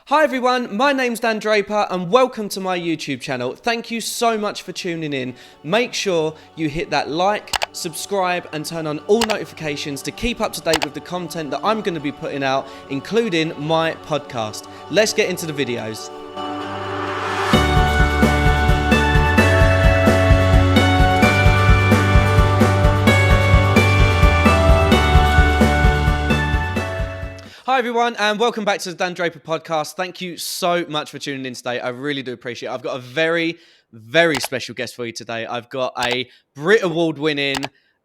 Hi everyone, my name's Dan Draper and welcome to my YouTube channel. Thank you so much for tuning in. Make sure you hit that like, subscribe and turn on all notifications to keep up to date with the content that I'm going to be putting out, including my podcast. Let's get into the videos. Hi everyone and welcome back to the Dan Draper podcast. Thank you so much for tuning in today. I really do appreciate it. I've got a very, very special guest for you today. I've got a Brit Award winning,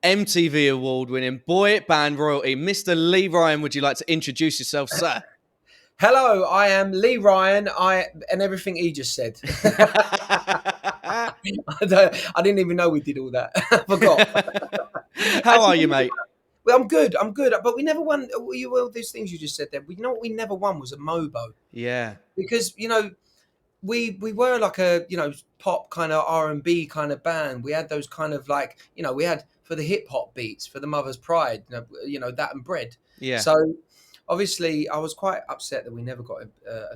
MTV Award winning, boy band royalty, Mr. Lee Ryan. Would you like to introduce yourself, sir? Hello, I am Lee Ryan. And everything he just said. I didn't even know we did all that. I forgot. How are you, mate? Well, I'm good. But we never won. All these things you just said there. You know what we never won was a Mobo. Yeah. Because we were like a pop kind of R&B kind of band. We had those kind of like we had for the hip hop beats for the Mother's Pride. That and Bread. Yeah. So obviously I was quite upset that we never got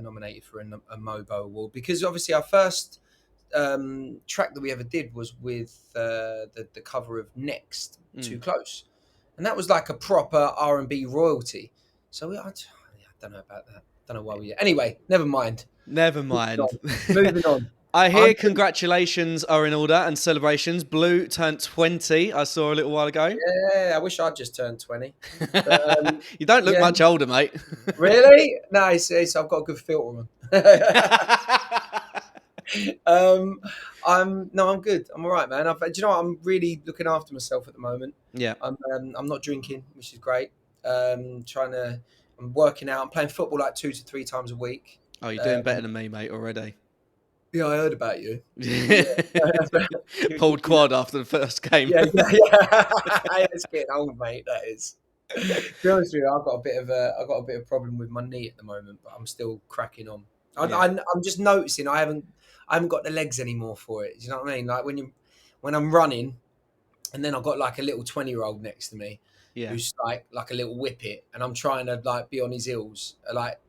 nominated for a Mobo Award, because obviously our first track that we ever did was with the cover of Next, Too Close. And that was like a proper R&B royalty. So I don't know about that. Don't know why we... Anyway, never mind. Never mind. Moving on. I hear congratulations are in order and celebrations. Blue turned 20, I saw a little while ago. Yeah, I wish I'd just turned 20. You don't look much older, mate. Really? No, I've got a good filter on. I'm good. I'm all right, man. Do you know what? I'm really looking after myself at the moment. Yeah. I'm not drinking, which is great. I'm working out. I'm playing football like 2 to 3 times a week. Oh, you're doing better than me, mate, already. Yeah, I heard about you. Pulled quad after the first game. Yeah. It's getting old, mate. That is. To be honest with you, I've got a bit of problem with my knee at the moment, but I'm still cracking on. I'm just noticing I haven't got the legs anymore for it. Do you know what I mean? Like when I'm running, and then I've got like a little 20-year-old next to me, who's like a little whippet, and I'm trying to like be on his heels. Like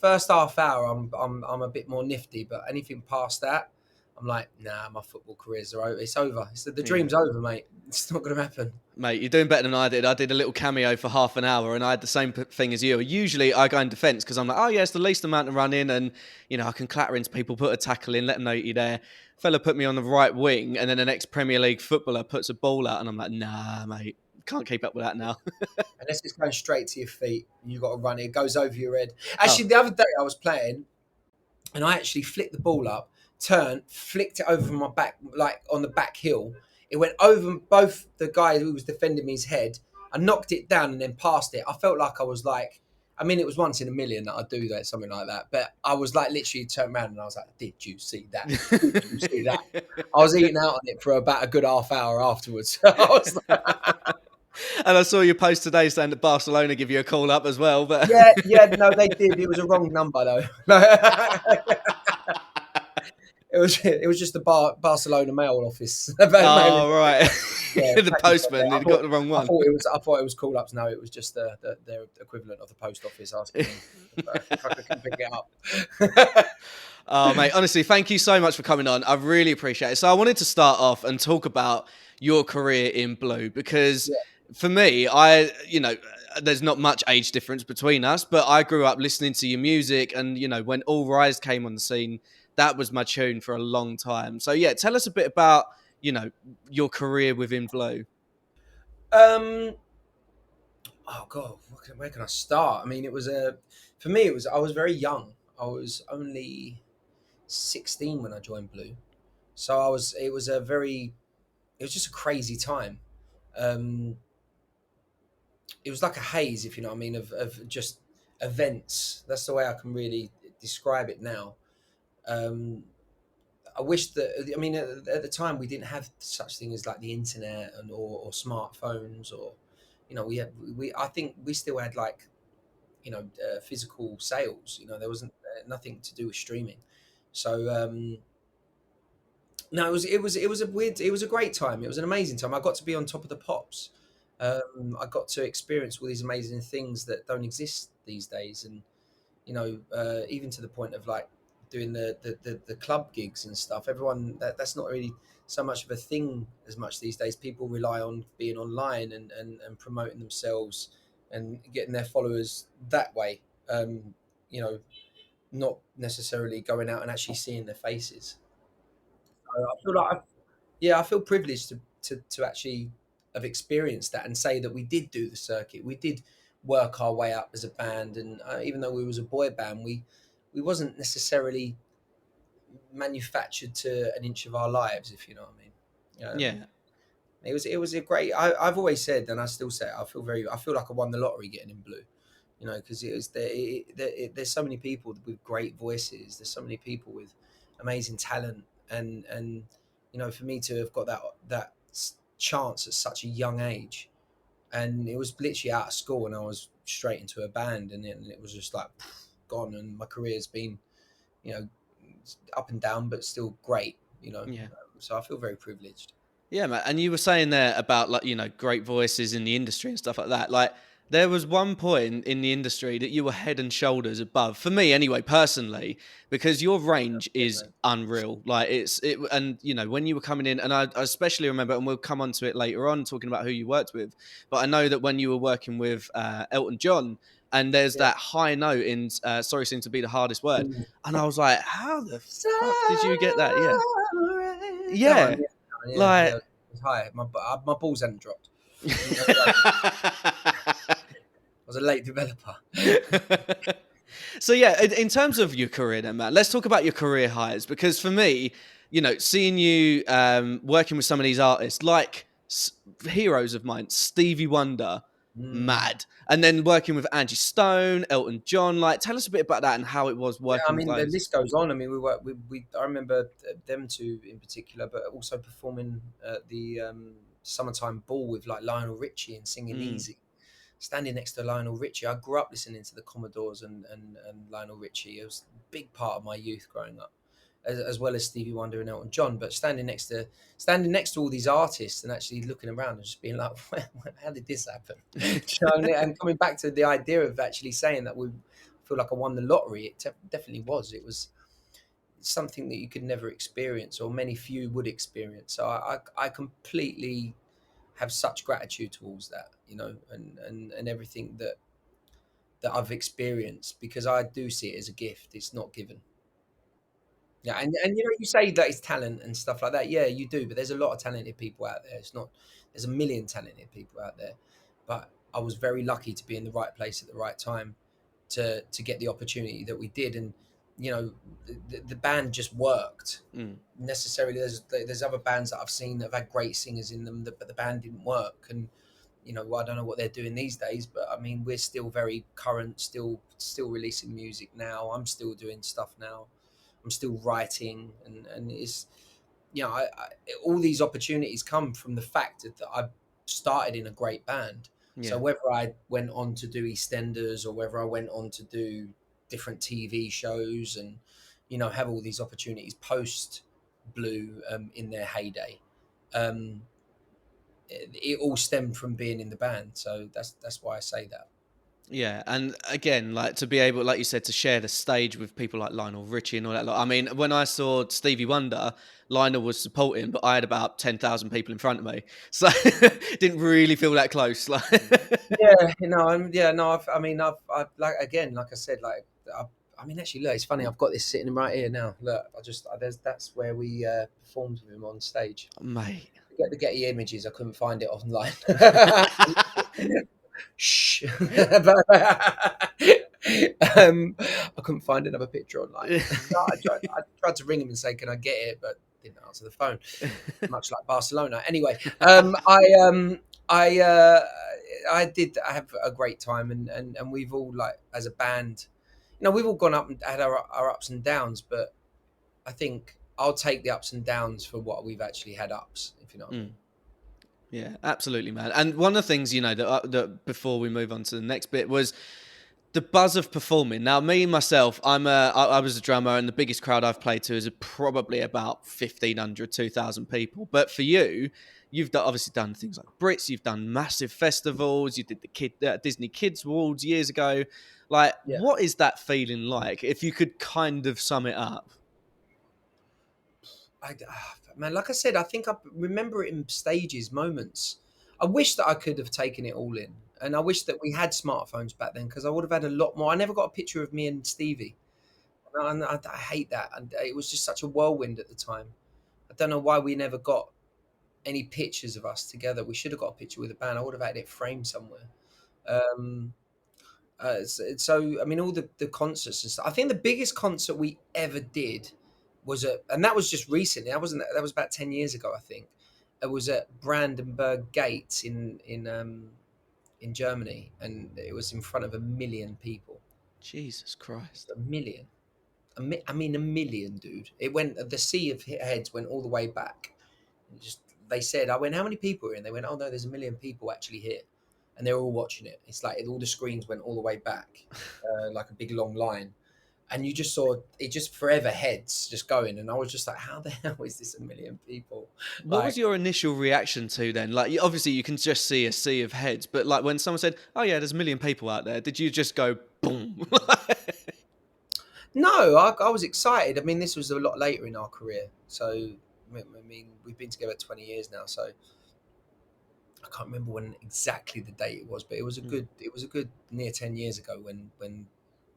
first half hour, I'm a bit more nifty, but anything past that, I'm like, nah, my football career's over. It's over. The dream's over, mate. It's not going to happen. Mate, you're doing better than I did. I did a little cameo for half an hour and I had the same thing as you. Usually I go in defence because I'm like, oh yeah, it's the least amount of running and, I can clatter into people, put a tackle in, let them know you're there. Fella put me on the right wing and then the next Premier League footballer puts a ball out and I'm like, nah, mate, can't keep up with that now. Unless it's going straight to your feet and you've got to run it. It goes over your head. Actually, The other day I was playing and I actually flicked the ball up, turned, flicked it over my back, like on the back heel. It went over both the guy who was defending me's head. I knocked it down and then passed it. I felt like I was like, it was once in a million that I'd do that, something like that. But I was like literally turned around and I was like, did you see that? Did you see that? I was eating out on it for about a good half hour afterwards. I was like... And I saw your post today saying that Barcelona give you a call up as well. But no, they did. It was a wrong number though. It was just the Barcelona mail office. Oh, right. Yeah, the postman. He got the wrong one. I thought it was call ups. No, it was just their equivalent of the post office asking if I could pick it up. Oh, mate, honestly, thank you so much for coming on. I really appreciate it. So I wanted to start off and talk about your career in Blue because for me, there's not much age difference between us, but I grew up listening to your music and, when All Rise came on the scene, that was my tune for a long time. So, tell us a bit about, your career within Blue. Oh, God, where can I start? For me, I was very young. I was only 16 when I joined Blue. So it was just a crazy time. It was like a haze, if you know what I mean, of just events. That's the way I can really describe it now. I wish that, at the time we didn't have such thing as like the internet or smartphones or, I think we still had like, physical sales, there wasn't nothing to do with streaming. So, no, it was a great time. It was an amazing time. I got to be on top of the pops. I got to experience all these amazing things that don't exist these days. And even to the point of like doing the club gigs and stuff. Everyone that's not really so much of a thing as much these days. People rely on being online and promoting themselves and getting their followers that way. Um, you know, not necessarily going out and actually seeing their faces. I feel like I feel privileged to actually have experienced that and say that we did do the circuit. We did work our way up as a band, and even though we was a boy band, we wasn't necessarily manufactured to an inch of our lives, if you know what I mean. Yeah. It was a great. I've always said, and I still say, I feel like I won the lottery getting in Blue. Because it was there's so many people with great voices. There's so many people with amazing talent, and for me to have got that chance at such a young age, and it was literally out of school, and I was straight into a band, and it was just like gone, and my career's been, you know, up and down, but still great. Yeah. So I feel very privileged. Yeah, man. And you were saying there about, like, great voices in the industry and stuff like that. Like, there was one point in the industry that you were head and shoulders above, for me anyway, personally, because your range Cheers, is mate. unreal. Like, and when you were coming in, and I especially remember, and we'll come on to it later on, talking about who you worked with, but I know that when you were working with Elton John, and there's Yeah. that high note in Sorry Seems to Be the Hardest Word. Mm. And I was like, how the fuck did you get that? Yeah. Sorry. That one, Yeah. yeah, Like, it was high. My balls hadn't dropped. I was a late developer. So yeah, in terms of your career then, man, let's talk about your career highs, because for me, seeing you working with some of these artists like heroes of mine, Stevie Wonder, Mm. mad, and then working with Angie Stone, Elton John, like, tell us a bit about that and how it was Yeah, I working with mean, the those. list goes on. I mean, we were we I remember them two in particular, but also performing at the summertime ball with like Lionel Richie and singing Mm, Easy. Standing next to Lionel Richie, I grew up listening to the Commodores and Lionel Richie. It was a big part of my youth growing up, as well as Stevie Wonder and Elton John. But standing next to all these artists and actually looking around and just being like, how did this happen? Do you know what I mean? And coming back to the idea of actually saying that we feel like I won the lottery, it definitely was. It was something that you could never experience, or many few would experience. So I completely have such gratitude towards that, and everything that I've experienced, because I do see it as a gift. It's not given. Yeah, and you say that it's talent and stuff like that. Yeah, you do, but there's a lot of talented people out there. It's not There's a million talented people out there, but I was very lucky to be in the right place at the right time to get the opportunity that we did, and the band just worked. mm, Necessarily, there's other bands that I've seen that have had great singers in them, but the band didn't work, and well, I don't know what they're doing these days, but I mean, we're still very current, still releasing music now. I'm still doing stuff now. I'm still writing, and it's all these opportunities come from the fact that I started in a great band. So yeah. whether I went on to do EastEnders or whether I went on to do different TV shows and have all these opportunities post Blue in their heyday, um, it all stemmed from being in the band. So that's why I say that. Yeah, and again, like, to be able, like you said, to share the stage with people like Lionel Richie and all that lot. I mean, when I saw Stevie Wonder, Lionel was supporting, but I had about 10,000 people in front of me, so didn't really feel that close. Like, Yeah, yeah, no, I've like I said, I mean, actually, look, it's funny. I've got this sitting right here now. Look, that's where we performed with him on stage. mate. Get the Getty images. I couldn't find it online. Shh. I couldn't find another picture online. No, I tried to ring him and say, "Can I get it?" But didn't answer the phone. Much like Barcelona. Anyway, I did have a great time, and we've all, like, as a band, we've all gone up and had our ups and downs, but I think I'll take the ups and downs for what we've actually had ups, if you know what I mean. Mm. Yeah, absolutely, man. And one of the things, that before we move on to the next bit was, the buzz of performing. Now, me myself, I was a drummer, and the biggest crowd I've played to is probably about 1,500, 2,000 people. But for you, obviously done things like Brits. You've done massive festivals. You did the Disney Kids Awards years ago. Like, Yeah. what is that feeling like? If you could kind of sum it up. Man, like I said, I think I remember it in stages, moments. I wish that I could have taken it all in, and I wish that we had smartphones back then because I would have had a lot more. I never got a picture of me and Stevie, and I hate that. And it was just such a whirlwind at the time. I don't know why we never got any pictures of us together. We should have got a picture with the band. I would have had it framed somewhere. Um, so I mean, all the concerts and stuff. I think the biggest concert we ever did was and that was just recently. That was about 10 years ago, I think. It was at Brandenburg Gate in Germany, and it was in front of 1 million people. Jesus Christ. 1 million. I mean, 1 million, dude. It went. The sea of heads went all the way back. Just they said, I went, how many people are in? They went, oh no, there's 1 million people actually here, and they're all watching it. It's like all the screens went all the way back, like a big long line, and you just saw it, just forever heads just going, and I was just like, how the hell is this 1 million people? What Like, was your initial reaction to then? Like, obviously you can just see a sea of heads, but like when someone said, "Oh yeah, there's 1 million people out there," did you just go boom? no, I was excited. I mean, this was a lot later in our career, so I mean, we've been together 20 years now, so I can't remember when exactly the date it was, but it was a good near 10 years ago when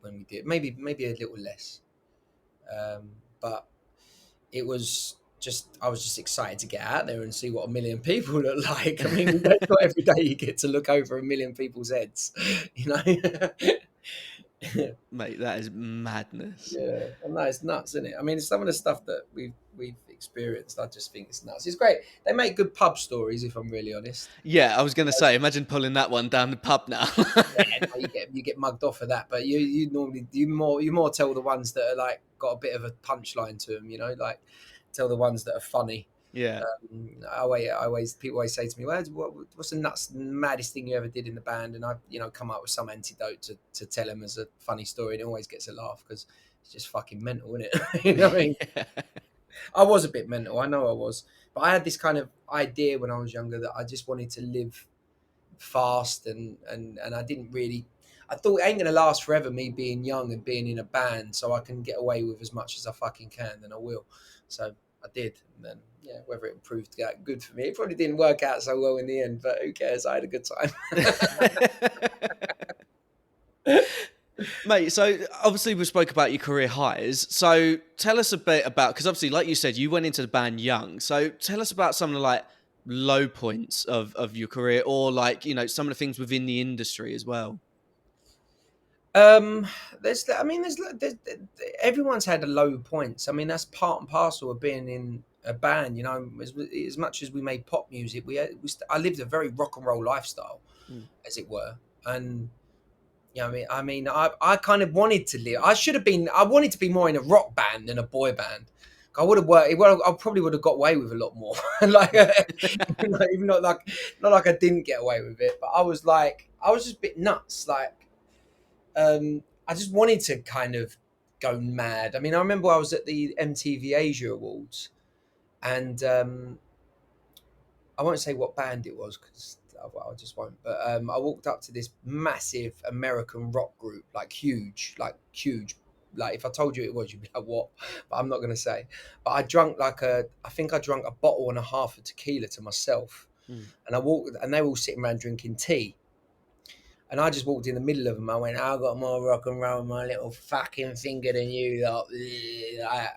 we did, maybe a little less, but it was just, I was just excited to get out there and see what 1 million people look like. I mean, not every day you get to look over 1 million people's heads, you know. Mate, that is madness. Yeah, I know, it's nuts, isn't it? I mean, some of the stuff that we've experienced, I just think it's nuts. It's great. They make good pub stories, if I'm really honest. Yeah, I was going to say, imagine pulling that one down the pub now. Yeah, no, you get mugged off for that, but you normally you more tell the ones that are like got a bit of a punchline to them, you know, like tell the ones that are funny. Yeah. People always say to me, "Well, what's the maddest thing you ever did in the band?" And I, come up with some antidote to tell them as a funny story, and it always gets a laugh because it's just fucking mental, isn't it? You know what I mean? Yeah. I was a bit mental, I know I was, but I had this kind of idea when I was younger that I just wanted to live fast, and I didn't really. I thought it ain't gonna last forever, me being young and being in a band, so I can get away with as much as I fucking can, then I will. So I did, and then whether it proved good for me, it probably didn't work out so well in the end, but who cares? I had a good time. Mate, so obviously we spoke about your career highs. So tell us a bit about, because obviously, like you said, you went into the band young. So tell us about some of the like low points of your career, or like, some of the things within the industry as well. Um, there's everyone's had a low points. I mean, that's part and parcel of being in a band. As much as we made pop music, I lived a very rock and roll lifestyle, Mm. as it were, and I kind of wanted to live. I should have been. I wanted to be more in a rock band than a boy band. I would have worked. Well, I probably would have got away with a lot more. Like, even not like I didn't get away with it, but I was just a bit nuts. Like, I just wanted to kind of go mad. I mean, I remember I was at the MTV Asia Awards, and I won't say what band it was because I just won't. But I walked up to this massive American rock group, like huge, Like if I told you it was, you'd be like, "What?" But I'm not going to say. But I think I drank a bottle and a half of tequila to myself, Mm. and I walked, and they were all sitting around drinking tea. And I just walked in the middle of them. I went, "I got more rock and roll in my little fucking finger than you lot."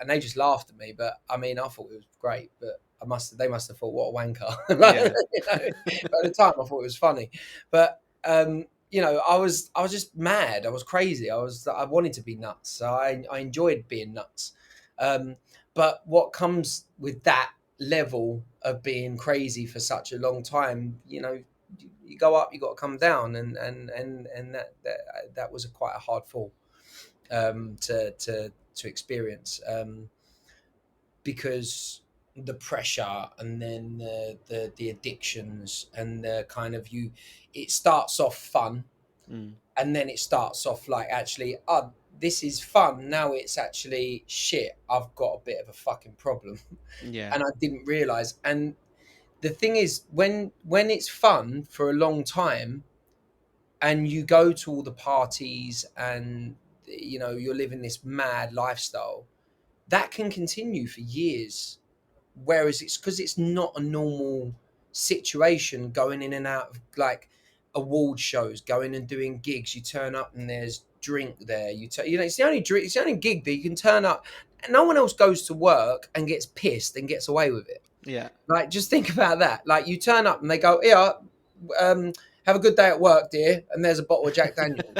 And they just laughed at me. But I mean, I thought it was great. But they must have thought, what a wanker. Yeah. At the time, I thought it was funny. But I was just mad. I was crazy. I wanted to be nuts. So I enjoyed being nuts. But what comes with that level of being crazy for such a long time, you go up, you got to come down, and that was quite a hard fall to experience, because the pressure, and then the addictions, and the kind of it starts off fun, Mm. and then it starts off like, actually, oh, this is fun. Now it's actually shit. I've got a bit of a fucking problem, Yeah. and I didn't realize. And the thing is, when it's fun for a long time, and you go to all the parties, and you're living this mad lifestyle, that can continue for years. Whereas it's because it's not a normal situation, going in and out of like award shows, going and doing gigs. You turn up and there's drink there. It's the only drink, it's the only gig that you can turn up, and no one else goes to work and gets pissed and gets away with it. Yeah. Like, just think about that. Like, you turn up and they go, "Yeah, have a good day at work, dear," and there's a bottle of Jack Daniels.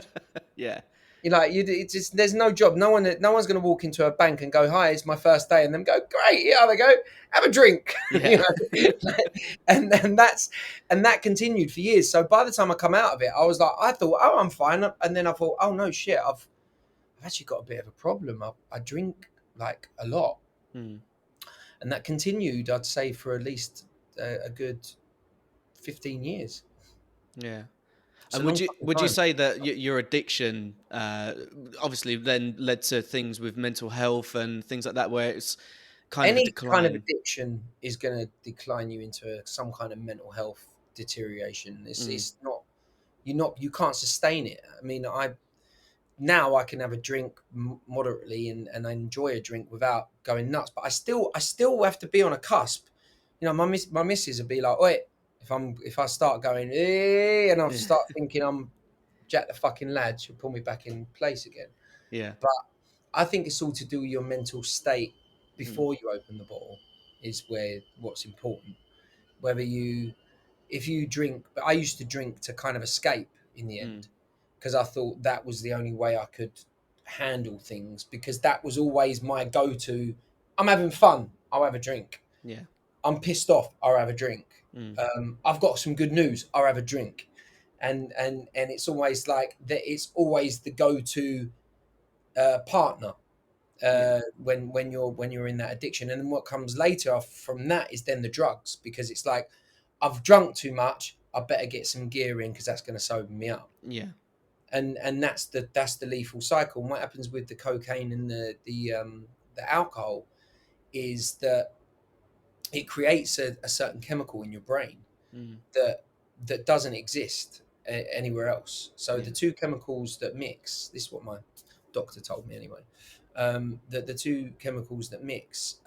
Yeah. It's just, there's no job. No one's going to walk into a bank and go, "Hi, it's my first day," and then go, "Great, yeah." They go, "Have a drink," Yeah. and that continued for years. So by the time I come out of it, I was like, I thought, "Oh, I'm fine," and then I thought, "Oh no, shit, I've actually got a bit of a problem. I drink like a lot," Mm. and that continued, I'd say, for at least a good 15 years. Yeah. It's And a long fucking would you time. say that your addiction obviously then led to things with mental health and things like that, where it's kind of a Any kind of decline? addiction is going to decline you into some kind of mental health deterioration. Mm. It's not, you can't sustain it. I mean, now I can have a drink moderately, and I enjoy a drink without going nuts, but I still have to be on a cusp. My missus would be like, "Wait, if I start going, and I Yeah. start thinking I'm Jack the fucking lad," she'll pull me back in place again. Yeah. But I think it's all to do with your mental state Mm. before you open the bottle, is what's important. Whether you, if you drink, but I used to drink to kind of escape in the Mm. end, because I thought that was the only way I could handle things, because that was always my go-to. I'm having fun, I'll have a drink. Yeah. I'm pissed off, I'll have a drink. Mm. I've got some good news, I'll have a drink. And it's always like that. It's always the go-to partner Yeah. when you're in that addiction. And then what comes later from that is then the drugs, because it's like, I've drunk too much, I better get some gear in, because that's going to sober me up. Yeah. And that's the lethal cycle. And what happens with the cocaine and the alcohol is that it creates a certain chemical in your brain Mm. that doesn't exist anywhere else. So Yeah. the two chemicals that mix, this is what my doctor told me anyway, that the two chemicals that mix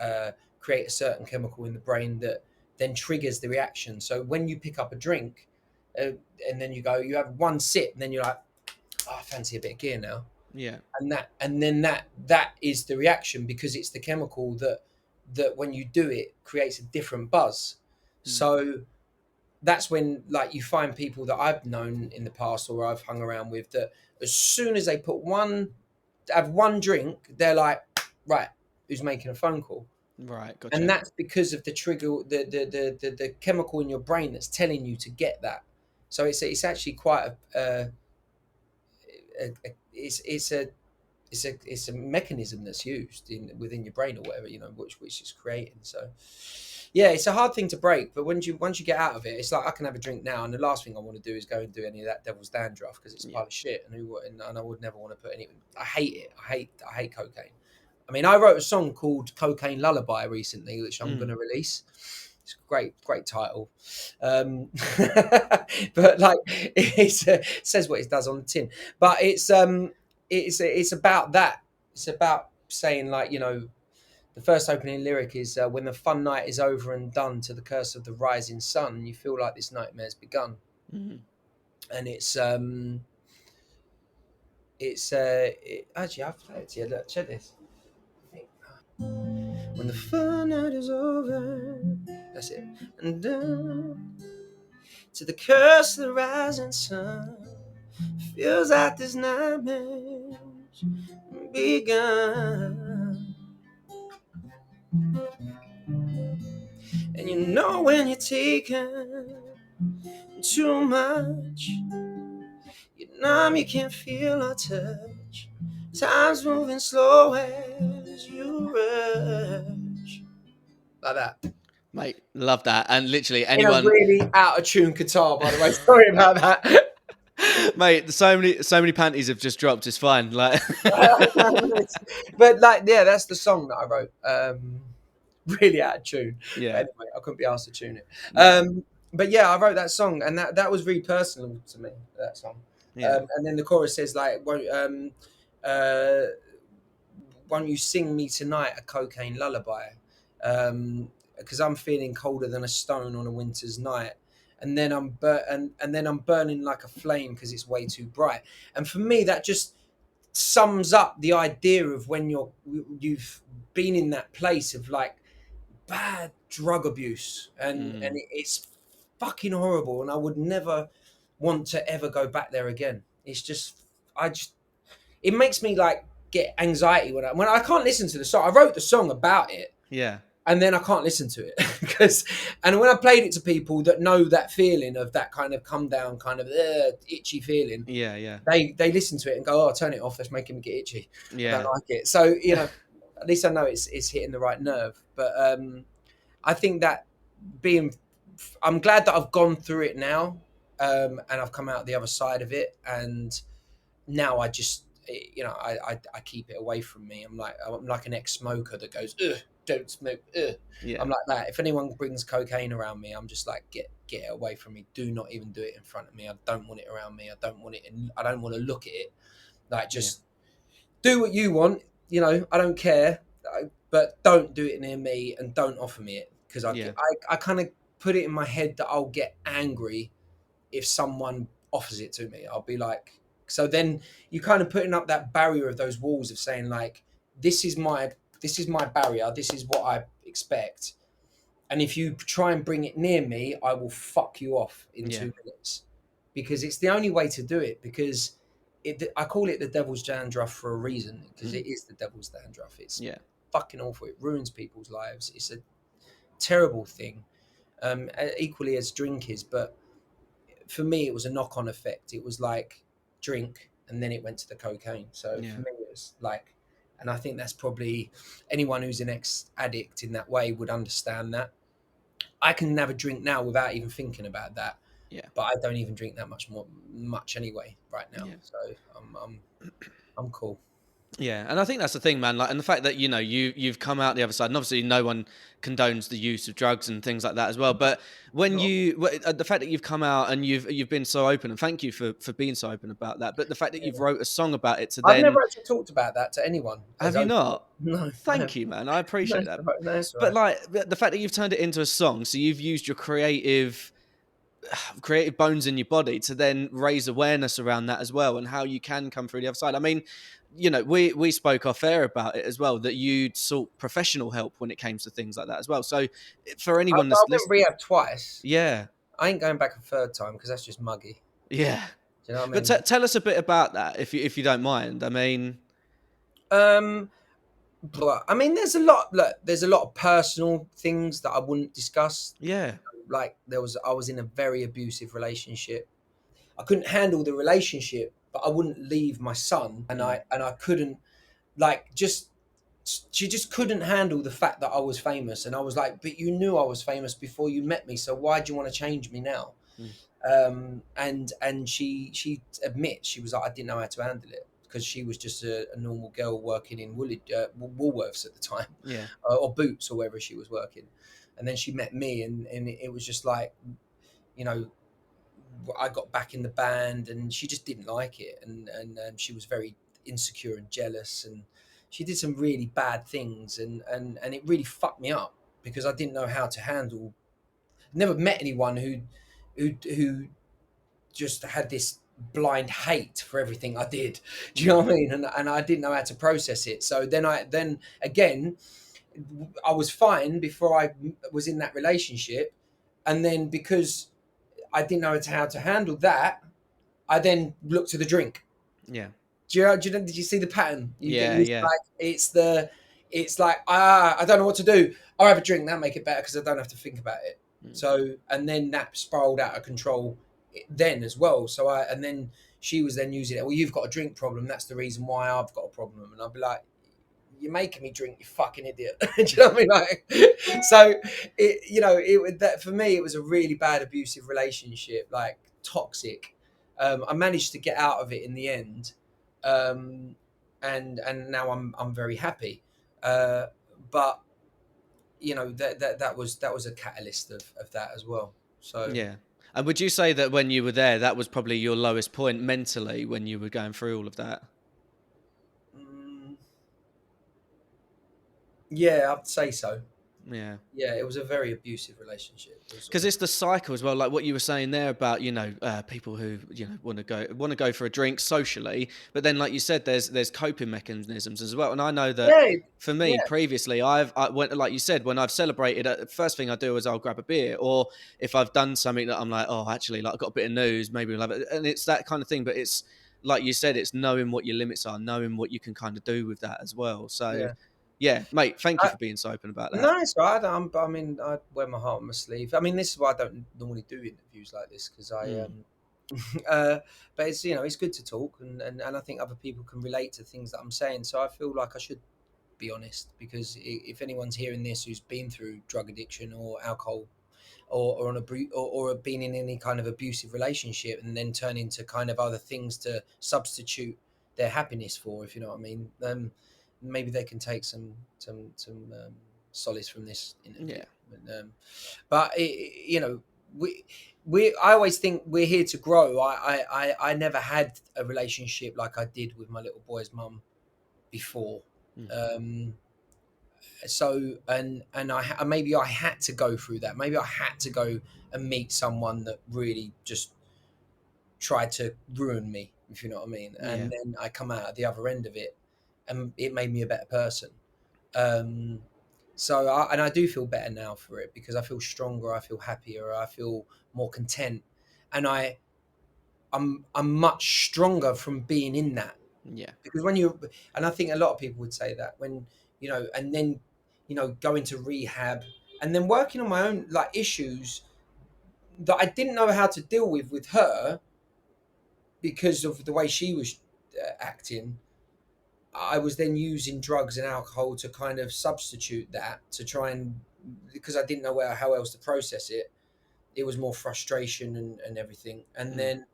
create a certain chemical in the brain that then triggers the reaction. So when you pick up a drink, and then you have one sip, and then you're like, "Oh, I fancy a bit of gear now," Yeah. and then that is the reaction, because it's the chemical that when you do it creates a different buzz. Mm. So that's when, like, you find people that I've known in the past, or I've hung around with, that as soon as they have one drink, they're like, "Right, who's making a phone call?" Right. And Gotcha. that's because of the trigger, the chemical in your brain that's telling you to get that. So it's actually quite it's a mechanism that's used within your brain, or whatever, which is creating. So yeah, it's a hard thing to break, but once you get out of it, it's like, I can have a drink now, and the last thing I want to do is go and do any of that devil's dandruff, because it's a Yeah. pile of shit, and I would never want to put any. I hate it. I hate cocaine. I mean, I wrote a song called "Cocaine Lullaby" recently, which I'm going Mm. to release. It's a great title, but like, it says what it does on the tin. But it's about that. It's about saying, like, the first opening lyric is, "When the fun night is over and done, to the curse of the rising sun, you feel like this nightmare's begun." Mm. And actually, I've played it to you. Look, check this. When the fun night is over, that's it, and done, to the curse of the rising sun, feels like this nightmare's begun. And when you're taking too much, you're numb, you can't feel or touch. Time's moving slow as you rush. Like that. Mate, love that. And literally In a anyone really out of tune guitar, by the way. Sorry about that. Mate, so many panties have just dropped. It's fine. Like, But like, yeah, that's the song that I wrote. Really out of tune. But yeah, anyway, I couldn't be asked to tune it. no, But yeah, I wrote that song, and that was really personal to me. That song. yeah, And then the chorus says like, uh, "Won't you sing me tonight a cocaine lullaby? Because I'm feeling colder than a stone on a winter's night." And then and then I'm burning like a flame because it's way too bright. And for me, that just sums up the idea of when you've been in that place of like bad drug abuse, and mm, it's fucking horrible, and I would never want to ever go back there again. It's just, I just, it makes me like get anxiety when I can't listen to the song. I wrote the song about it, yeah, and then I can't listen to it because, and when I played it to people that know that feeling of that kind of come down, kind of itchy feeling, yeah, yeah, they listen to it and go, "Oh, turn it off. That's making me get itchy. I don't yeah, like it." So at least I know it's hitting the right nerve. But I think that I'm glad that I've gone through it now, and I've come out the other side of it, and now I just I keep it away from me. I'm like an ex-smoker that goes, "Ugh, don't smoke." Ugh. yeah, I'm like that. If anyone brings cocaine around me, I'm just like, get it away from me. Do not even do it in front of me. I don't want it around me. I don't want it. I don't want to look at it. Like, yeah, just do what you want. I don't care, but don't do it near me, and don't offer me it, because yeah, I kind of put it in my head that I'll get angry if someone offers it to me. I'll be like, so then you kind of putting up that barrier of those walls of saying like, this is my barrier. This is what I expect. And if you try and bring it near me, I will fuck you off in yeah, 2 minutes, because it's the only way to do it. Because I call it the devil's dandruff for a reason, because mm, it is the devil's dandruff. It's yeah, fucking awful. It ruins people's lives. It's a terrible thing. Equally as drink is, but for me, it was a knock-on effect. It was like drink, and then it went to the cocaine. So yeah, for me, it was like, and I think that's probably anyone who's an ex-addict in that way would understand that. I can have a drink now without even thinking about that, yeah, but I don't even drink that much anyway right now. yeah. So I'm cool. Yeah, and I think that's the thing, man. Like, and the fact that you've come out the other side, and obviously no one condones the use of drugs and things like that as well. But when No, the fact that you've come out and you've been so open, and thank you for being so open about that. But the fact that you've yeah. wrote a song about it to I've then, never actually talked about that to anyone as have you openly. not? No, I Thank haven't. you, man. I No, appreciate it's that. all right. No, it's all But right. like the fact that you've turned it into a song, so you've used your creative bones in your body to then raise awareness around that as well, and how you can come through the other side. I mean, we spoke off air about it as well, that you'd sought professional help when it came to things like that as well. So for anyone that's I've been listening, rehab twice. yeah, I ain't going back a third time because that's just muggy. yeah. Do you know what I But mean? tell us a bit about that, if you don't mind. I mean, Um, but I mean, there's a lot of personal things that I wouldn't discuss. yeah, Like I was in a very abusive relationship. I couldn't handle the relationship, but I wouldn't leave my son, and mm, I couldn't, like, just she just couldn't handle the fact that I was famous, and I was like, but you knew I was famous before you met me, so why do you want to change me now? mm, And she admits, she was like, I didn't know how to handle it, because she was just a normal girl working in Woolworths at the time, yeah, or Boots, or wherever she was working. And then she met me, and it was just like, you know, I got back in the band, and she just didn't like it, and she was very insecure and jealous, and she did some really bad things, and it really fucked me up, because I didn't know how to handle. Never met anyone who just had this blind hate for everything I did. Do you know mm, what I mean? And I didn't know how to process it. So then again, I was fine before I was in that relationship, and then because I didn't know how to handle that, I then looked to the drink. yeah, Did you see the pattern? yeah, It's yeah, like it's like, I don't know what to do. I'll have a drink. That'll make it better because I don't have to think about it. mm, So, and then that spiraled out of control then as well. And then she was then using it. Well, you've got a drink problem. That's the reason why I've got a problem. And I'll be like, you're making me drink, you fucking idiot. Do you know what I mean? Like, so that for me, it was a really bad abusive relationship, like toxic. I managed to get out of it in the end, um, and now I'm very happy. Uh, but that was a catalyst of that as well. So Yeah. And would you say that when you were there, that was probably your lowest point mentally when you were going through all of that? mm, yeah, I'd say so. Yeah. Yeah, it was a very abusive relationship. It was Because it's the cycle as well, like what you were saying there about people who want to go for a drink socially, but then like you said, there's coping mechanisms as well. And I know that yeah, for yeah, me previously, I went like you said, when I've celebrated, first thing I do is I'll grab a beer, or if I've done something that I'm like, oh, actually, like I've got a bit of news, maybe we'll have it, and it's that kind of thing. But it's like you said, it's knowing what your limits are, knowing what you can kind of do with that as well. So yeah. yeah, mate, thank you I, for being so open about that. no, it's right. I mean, I wear my heart on my sleeve. I mean, this is why I don't normally do interviews like this because Mm, uh, but it's good to talk, and I think other people can relate to things that I'm saying. So I feel like I should be honest because if anyone's hearing this who's been through drug addiction or alcohol or on or been in any kind of abusive relationship and then turn into kind of other things to substitute their happiness for, if you know what I mean, maybe they can take some solace from this interview. yeah, But we I always think we're here to grow. I never had a relationship like I did with my little boy's mum before. mm, Um, so and maybe I had to go through that. Maybe I had to go and meet someone that really just tried to ruin me, if you know what I mean. yeah, And then I come out at the other end of it, and it made me a better person. Um, and I do feel better now for it because I feel stronger, I feel happier, I feel more content, and I'm much stronger from being in that yeah, because and I think a lot of people would say that when and then going to rehab and then working on my own like issues that I didn't know how to deal with her because of the way she was acting. I was then using drugs and alcohol to kind of substitute that to try and because I didn't know how else to process it. It was more frustration and everything, and mm, then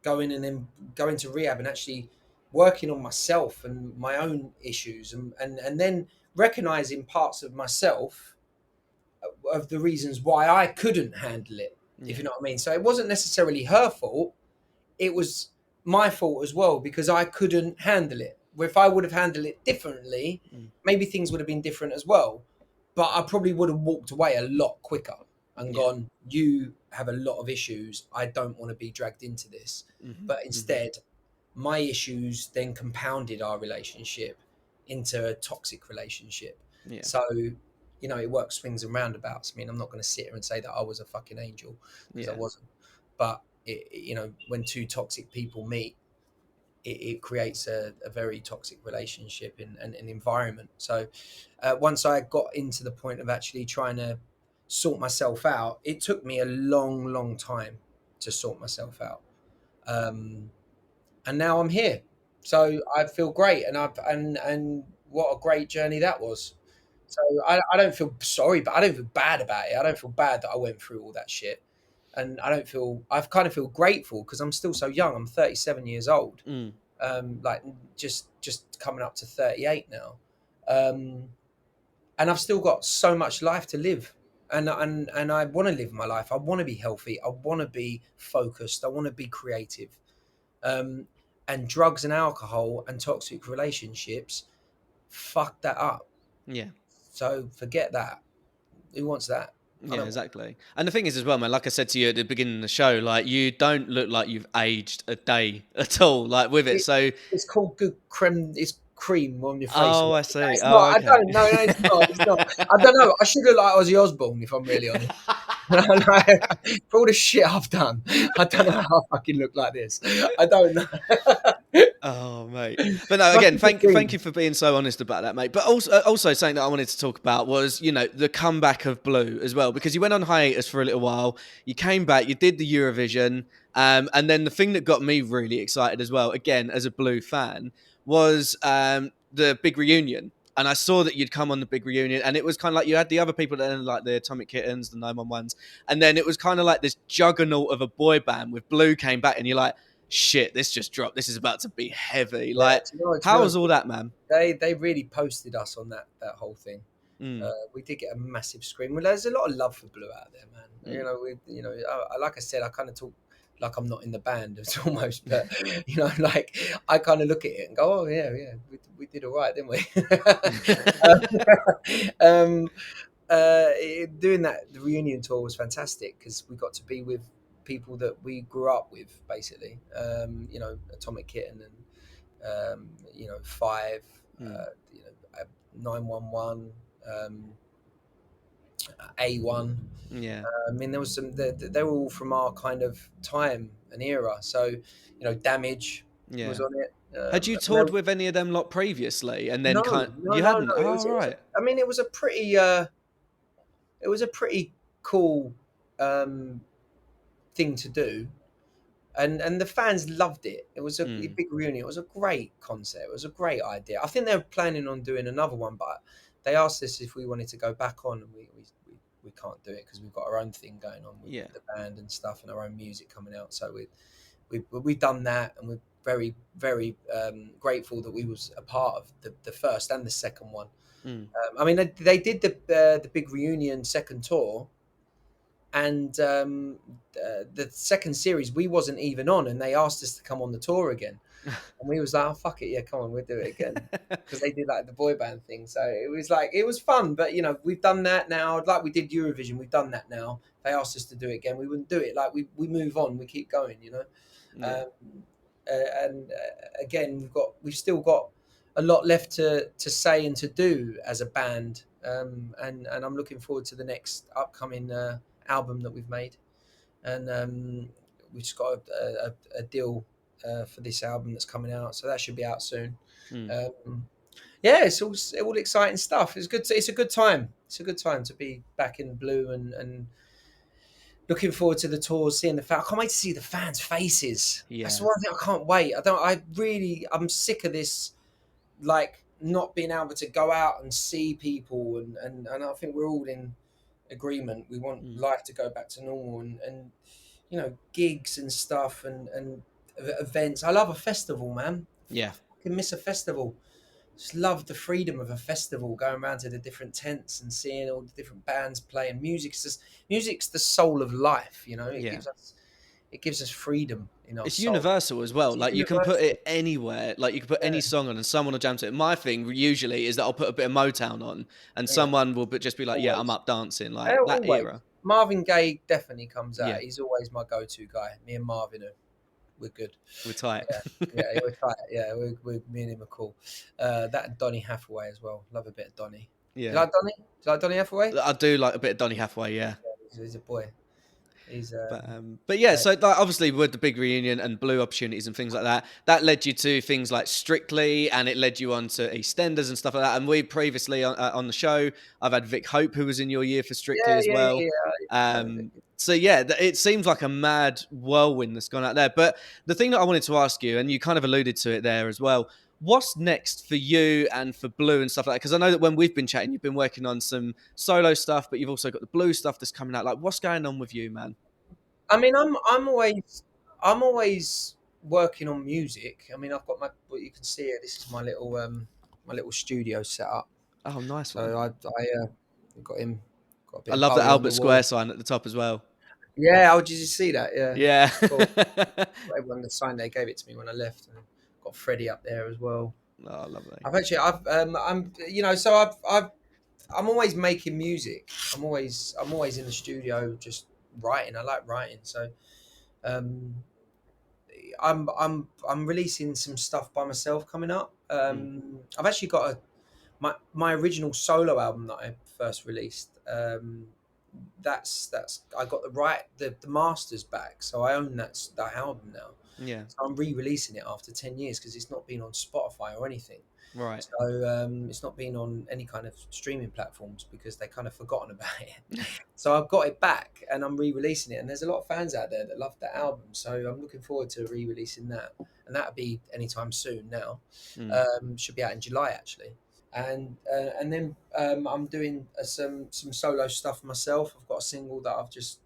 going to rehab and actually working on myself and my own issues and then recognizing parts of myself of the reasons why I couldn't handle it, if yeah, you know what I mean. So it wasn't necessarily her fault, it was my fault as well because I couldn't handle it. Where if I would have handled it differently, mm, maybe things would have been different as well. But I probably would have walked away a lot quicker and yeah, gone, "You have a lot of issues. I don't want to be dragged into this." hmm, But hmm, instead, my issues then compounded our relationship into a toxic relationship. yeah, So, it works swings and roundabouts. I mean, I'm not going to sit here and say that I was a fucking angel because I yeah, wasn't. But when two toxic people meet, it creates a very toxic relationship and an environment. So once I got into the point of actually trying to sort myself out, it took me a long, long time to sort myself out. Um, and now I'm here. So I feel great, and what a great journey that was. So I don't feel sorry, but I don't feel bad about it. I don't feel bad that I went through all that shit, and I've kind of feel grateful because I'm still so young. I'm 37 years old, mm, like just coming up to 38 now, um, and I've still got so much life to live. And I want to live my life. I want to be healthy. I want to be focused. I want to be creative. Um, and drugs and alcohol and toxic relationships fuck that up. yeah. So forget that. Who wants that? I Yeah, don't want. exactly. And the thing is, as well, man, like I said to you at the beginning of the show, like you don't look like you've aged a day at all, like with it. It, So, it's called good creme. It's cream on your face. oh, I see. It's Oh, not. I okay. don't. No, it's not. It's not. I don't know. I should look like Ozzy Osbourne if I'm really honest. For all the shit I've done, I don't know how I fucking look like this. I don't know. Oh, mate. But no, again, Fucking good thank thing. you for being so honest about that, mate. But also something that I wanted to talk about was, the comeback of Blue as well, because you went on hiatus for a little while. You came back, you did the Eurovision, and then the thing that got me really excited as well, again as a Blue fan, was the big reunion. And I saw that you'd come on the big reunion, and it was kind of like you had the other people that like the Atomic Kittens, the 911s, and then it was kind of like this juggernaut of a boy band with Blue came back, and you're like, shit, this just dropped, this is about to be heavy. Yeah, Like, to be how honest, was all that, man? they really posted us on that whole thing. Mm, We did get a massive scream. Well, there's a lot of love for Blue out there, man. mm. Like I said, I kind of talk like I'm not in the band, it's almost, but like I kind of look at it and go, oh yeah, we did all right, didn't we? um, Doing the reunion tour was fantastic because we got to be with people that we grew up with, basically. Atomic Kitten and Five, Mm, 911, A1. yeah, I mean, there was some. They were all from our kind of time and era. So, Damage was yeah. on it. Had you toured with any of them lot previously, and then No, no, you no, hadn't? no. Oh, right. I mean, it was a pretty. It was a pretty cool um, thing to do, and the fans loved it. It was a Mm, big reunion. It was a great concept. It was a great idea. I think they were planning on doing another one, but they asked us if we wanted to go back on, and we can't do it because we've got our own thing going on with yeah, the band and stuff, and our own music coming out. So we've done that, and we're very very grateful that we was a part of the first and the second one. mm. I mean, they did the big reunion second tour, and the second series we wasn't even on, and they asked us to come on the tour again, and we was like, oh, fuck it, yeah, come on, we'll do it again, because they did like the boy band thing. So it was like, it was fun, but we've done that now, like we did Eurovision, we've done that now. If they asked us to do it again, we wouldn't do it. Like we move on, we keep going, Yeah, um, and again, we've still got a lot left to say and to do as a band, and I'm looking forward to the next upcoming album that we've made, and we've just got a deal for this album that's coming out, so that should be out soon. mm, Yeah, it's all exciting stuff. It's a good time. It's a good time to be back in Blue, and looking forward to the tours, seeing the fans. I can't wait to see the fans' faces. That's the yeah, one thing I can't wait. I'm sick of this, like not being able to go out and see people, and I think we're all in agreement. We want mm, life to go back to normal, and gigs and stuff, and events. I love a festival, man. I yeah, fucking miss a festival. Just love the freedom of a festival, going around to the different tents and seeing all the different bands playing. Music's the soul of life. yeah. It gives us freedom in our It's soul. universal as well. It's Like, you can put universal. it anywhere. Like, you can put any Yeah, song on and someone will jam to it. My thing usually is that I'll put a bit of Motown on and yeah, someone will just be like, "Yeah, I'm always. up dancing." Like that Always. era. Marvin Gaye definitely comes out. Yeah, He's always my go-to guy. Me and Marvin we're good. we're tight. Yeah, yeah, we're tight. Yeah, me and him are cool. That and Donny Hathaway as well. Love a bit of Donny. Do you Yeah, like Donny? Do you like Donny Hathaway? I do like a bit of Donny Hathaway. Yeah. He's a boy. He's But yeah, uh, so like, obviously with the big reunion and Blue opportunities and things like that, that led you to things like Strictly, and it led you on to EastEnders and stuff like that. And we previously on the show, I've had Vic Hope, who was in your year for Strictly yeah, as yeah, well. yeah. I know Um, so yeah, it seems like a mad whirlwind that's gone out there. But the thing that I wanted to ask you, and you kind of alluded to it there as well, what's next for you and for Blue and stuff like that? Because I know that when we've been chatting, you've been working on some solo stuff, but you've also got the Blue stuff that's coming out. Like, what's going on with you, man? I mean, I'm always working on music. I mean, I've got what you can see here. This is my little studio set up. Oh, nice one. So I got a I bit of love the Bowie on Albert the Square wall. sign at the top as well. Yeah, did you see that? Yeah, Yeah. it's cool. Everyone that signed, they gave it to me when I left. And got Freddie up there as well. Oh, lovely. I'm always making music. I'm always in the studio just writing. I like writing. So um, I'm releasing some stuff by myself coming up. Mm. I've actually got my original solo album that I first released. That's I got the masters back, so I own that album now. Yeah. So I'm re-releasing it after 10 years because it's not been on Spotify or anything. Right. So it's not been on any kind of streaming platforms because they kind of forgotten about it. So I've got it back and I'm re-releasing it, and there's a lot of fans out there that love that album. So I'm looking forward to re-releasing that, and that'll be anytime soon now. Mm. Should be out in July actually, and then I'm doing some solo stuff myself. I've got a single that I've just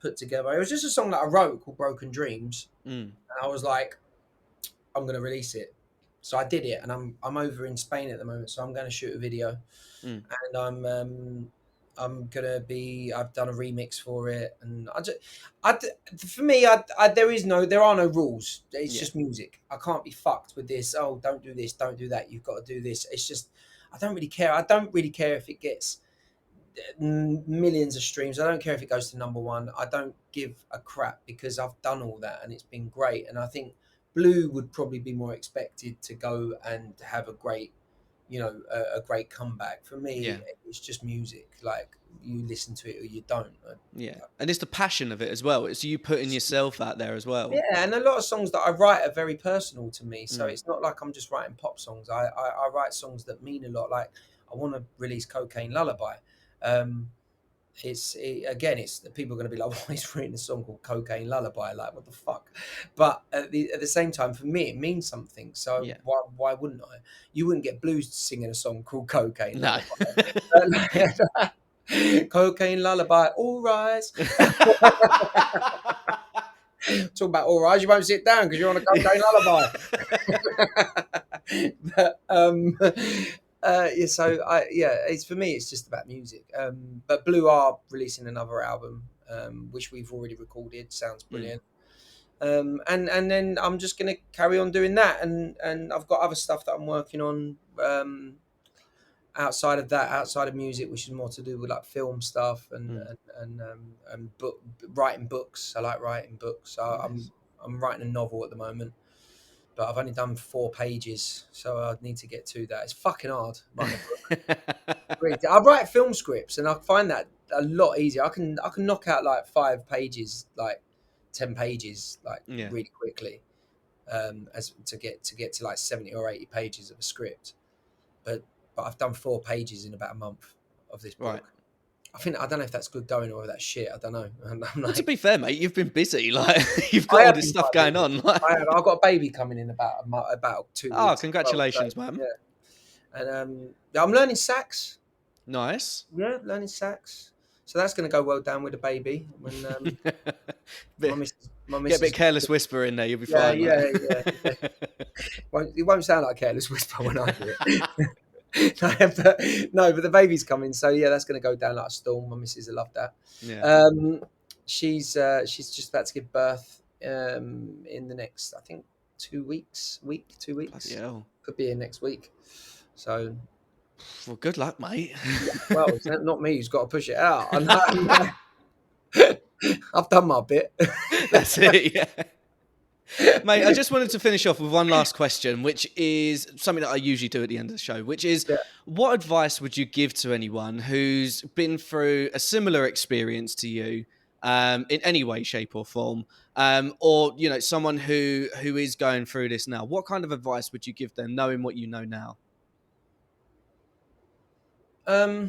put together. It was just a song that I wrote called Broken Dreams, Mm. and I was like, I'm going to release it. So I did it, and I'm over in Spain at the moment, so I'm going to shoot a video, Mm. and I'm gonna be. I've done a remix for it, and for me, there are no rules. It's Yeah. just music. I can't be fucked with this. Oh, don't do this, don't do that. You've got to do this. It's just, I don't really care. I don't really care if it gets millions of streams. I don't care if it goes to number one. I don't give a crap because I've done all that and it's been great. And I think Blue would probably be more expected to go and have a great, a great comeback. For Yeah. me, it's just music. Like, you listen to it or you don't. Yeah. And it's the passion of it as well. It's you putting yourself out there as well. Yeah, and a lot of songs that I write are very personal to me. So Mm. it's not like I'm just writing pop songs. I write songs that mean a lot. Like, I want to release Cocaine Lullaby. Again, it's people are going to be like, why is writing a song called Cocaine Lullaby? Like, what the fuck? But at the same time, for me, it means something. So Yeah. why wouldn't I? You wouldn't get Blues singing a song called Cocaine No. Lullaby. Cocaine Lullaby, all rise. Talk about all rise, you won't sit down because you're on a Cocaine Lullaby. But, it's for me. It's just about music. But Blue are releasing another album, which we've already recorded. Sounds brilliant. And then I'm just gonna carry on doing that, and I've got other stuff that I'm working on outside of music, which is more to do with like film stuff and writing books. I like writing books. Nice. I'm writing a novel at the moment, but I've only done 4 pages, so I need to get to that. It's fucking hard writing a book. I write film scripts, and I find that a lot easier. I can knock out like 5 pages, like 10 pages, like Yeah. really quickly, as to get to like 70 or 80 pages of a script. But I've done 4 pages in about a month of this book. Right. I don't know if that's good going or if that's shit. I don't know. Well, to be fair, mate, you've been busy. Like, you've got all this stuff going on. Like... I've got a baby coming in about 2 weeks. Oh, congratulations, man. Yeah. And I'm learning sax. Nice. Yeah, learning sax. So that's going to go well down with the baby. When my missus, get a bit Careless Whisper in there, you'll be fine. Yeah. It won't sound like Careless Whisper when I do it. but the baby's coming, so yeah, that's going to go down like a storm. My missus will love that. Yeah. She's just about to give birth in the next, I think, 2 weeks. 2 weeks. Yeah. Could be in next week. So, well, good luck, mate. Well, it's not me who's got to push it out. I've done my bit. That's it. Yeah. Mate, I just wanted to finish off with one last question, which is something that I usually do at the end of the show, which is, what advice would you give to anyone who's been through a similar experience to you, in any way, shape or form, or, someone who is going through this now? What kind of advice would you give them, knowing what you know now? I'd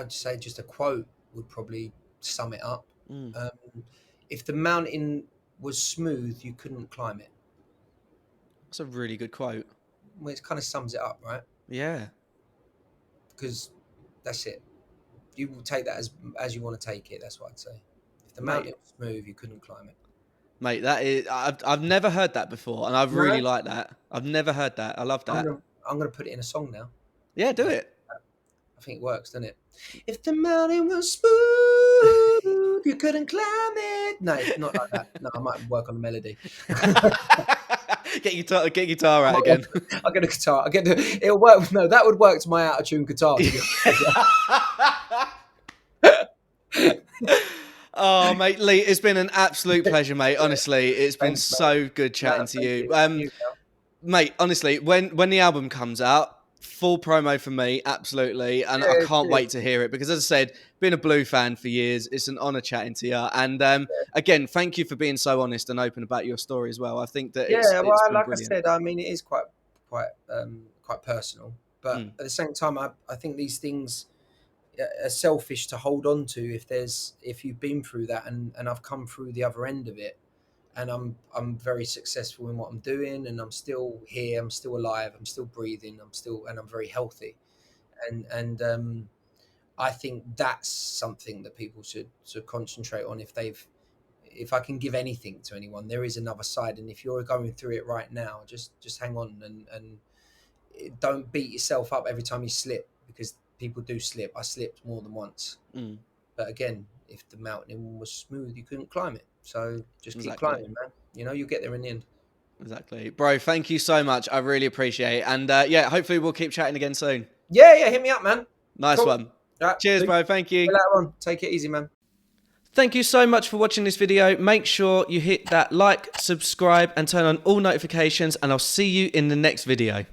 say just a quote would probably sum it up. If the mountain was smooth, you couldn't climb it. That's a really good quote. Well, it kind of sums it up, right? Yeah. Because that's it. You will take that as you want to take it. That's what I'd say. If the mountain was smooth, you couldn't climb it. Mate, that is, I've never heard that before, and I really like that. I've never heard that. I love that. I'm gonna put it in a song now. Yeah, do it. I think it works, doesn't it? If the mountain was smooth, you couldn't climb it. No, not like that. No, I might work on the melody. Get guitar out again. I'll get a guitar. It'll work. No, that would work to my out of tune guitar. Oh, mate, Lee, it's been an absolute pleasure, mate. Honestly, it's been so good chatting to you. Mate, honestly, when the album comes out, full promo for me, absolutely, and I can't wait to hear it because, as I said, been a Blue fan for years. It's an honour chatting to you, and again, thank you for being so honest and open about your story as well. I think that it's been like brilliant. I said, I mean, it is quite personal, but at the same time, I think these things are selfish to hold on to if you've been through that, and I've come through the other end of it. And I'm very successful in what I'm doing, and I'm still here. I'm still alive. I'm still breathing. I'm very healthy, and I think that's something that people should concentrate on. If I can give anything to anyone, there is another side, and if you're going through it right now, just hang on and don't beat yourself up every time you slip, because people do slip. I slipped more than once, but again, if the mountain was smooth, you couldn't climb it. So just keep climbing, man. You know, you'll get there in the end. Exactly, bro. Thank you so much. I really appreciate it, and yeah, hopefully we'll keep chatting again soon. Yeah, hit me up, man. Nice one. Right, cheers, bro. Thank you. Later on. Take it easy, man. Thank you so much for watching this video. Make sure you hit that like, subscribe, and turn on all notifications, and I'll see you in the next video.